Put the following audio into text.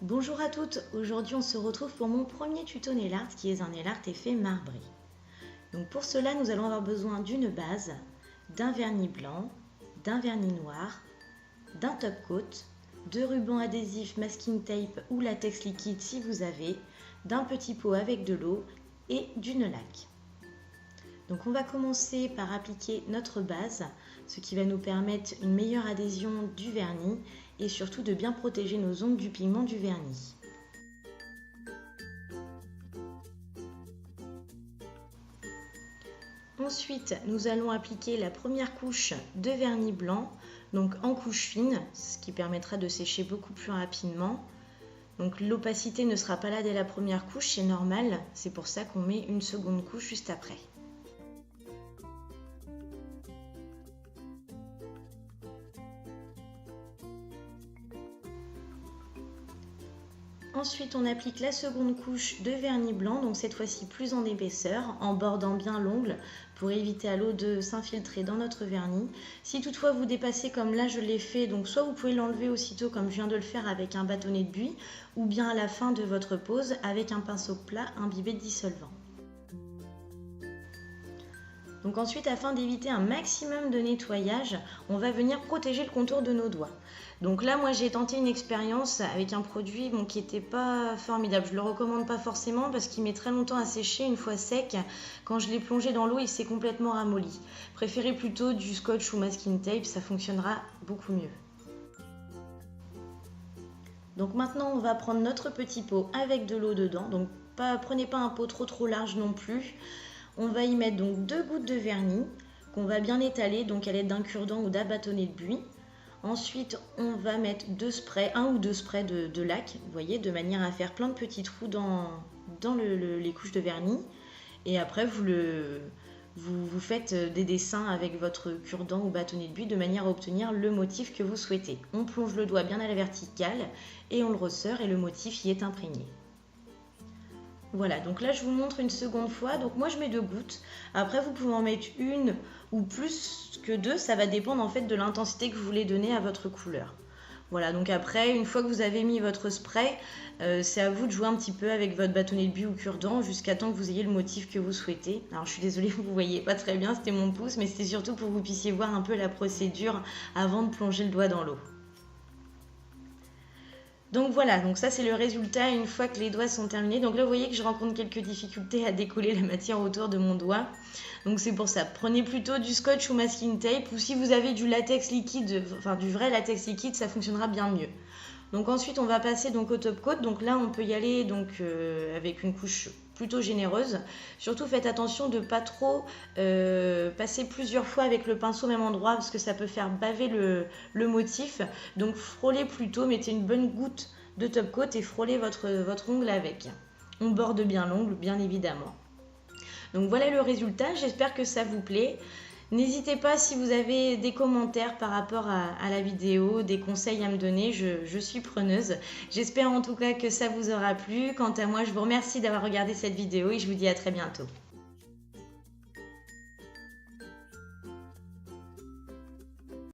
Bonjour à toutes, aujourd'hui on se retrouve pour mon premier tuto nail art qui est un nail art effet marbré. Donc pour cela nous allons avoir besoin d'une base, d'un vernis blanc, d'un vernis noir, d'un top coat, de ruban adhésif masking tape ou latex liquide si vous avez, d'un petit pot avec de l'eau et d'une laque. Donc on va commencer par appliquer notre base, ce qui va nous permettre une meilleure adhésion du vernis et surtout de bien protéger nos ongles du pigment du vernis. Ensuite, nous allons appliquer la première couche de vernis blanc, donc en couche fine, ce qui permettra de sécher beaucoup plus rapidement. Donc l'opacité ne sera pas là dès la première couche, c'est normal, c'est pour ça qu'on met une seconde couche juste après. Ensuite, on applique la seconde couche de vernis blanc, donc cette fois-ci plus en épaisseur, en bordant bien l'ongle pour éviter à l'eau de s'infiltrer dans notre vernis. Si toutefois vous dépassez comme là je l'ai fait, donc soit vous pouvez l'enlever aussitôt comme je viens de le faire avec un bâtonnet de buis, ou bien à la fin de votre pose avec un pinceau plat imbibé de dissolvant. Donc ensuite, afin d'éviter un maximum de nettoyage, on va venir protéger le contour de nos doigts. Donc là, moi j'ai tenté une expérience avec un produit qui n'était pas formidable. Je ne le recommande pas forcément parce qu'il met très longtemps à sécher une fois sec. Quand je l'ai plongé dans l'eau, il s'est complètement ramolli. Préférez plutôt du scotch ou masking tape, ça fonctionnera beaucoup mieux. Donc maintenant, on va prendre notre petit pot avec de l'eau dedans. Donc prenez pas un pot trop large non plus. On va y mettre donc 2 gouttes de vernis qu'on va bien étaler donc à l'aide d'un cure-dent ou d'un bâtonnet de buis. Ensuite, on va mettre 1 ou 2 sprays de laque, vous voyez, de manière à faire plein de petits trous dans les couches de vernis. Et après, vous faites des dessins avec votre cure-dent ou bâtonnet de buis de manière à obtenir le motif que vous souhaitez. On plonge le doigt bien à la verticale et on le resserre et le motif y est imprégné. Voilà, donc là je vous montre une seconde fois. Donc moi je mets 2 gouttes. Après vous pouvez en mettre une ou plus que 2. Ça va dépendre en fait de l'intensité que vous voulez donner à votre couleur. Voilà, donc après une fois que vous avez mis votre spray, c'est à vous de jouer un petit peu avec votre bâtonnet de buis ou cure-dent jusqu'à temps que vous ayez le motif que vous souhaitez. Alors je suis désolée, vous ne voyez pas très bien, c'était mon pouce, mais c'était surtout pour que vous puissiez voir un peu la procédure avant de plonger le doigt dans l'eau. Donc voilà, donc ça c'est le résultat une fois que les doigts sont terminés. Donc là vous voyez que je rencontre quelques difficultés à décoller la matière autour de mon doigt. Donc c'est pour ça, prenez plutôt du scotch ou masking tape, ou si vous avez du latex liquide, enfin du vrai latex liquide, ça fonctionnera bien mieux. Donc ensuite on va passer donc au top coat. Donc là on peut y aller donc avec une couche plutôt généreuse. Surtout faites attention de ne pas trop passer plusieurs fois avec le pinceau au même endroit parce que ça peut faire baver le motif. Donc frôlez plutôt, mettez une bonne goutte de top coat et frôlez votre ongle avec. On borde bien l'ongle bien évidemment. Donc voilà le résultat, j'espère que ça vous plaît. N'hésitez pas si vous avez des commentaires par rapport à la vidéo, des conseils à me donner, je suis preneuse. J'espère en tout cas que ça vous aura plu. Quant à moi, je vous remercie d'avoir regardé cette vidéo et je vous dis à très bientôt.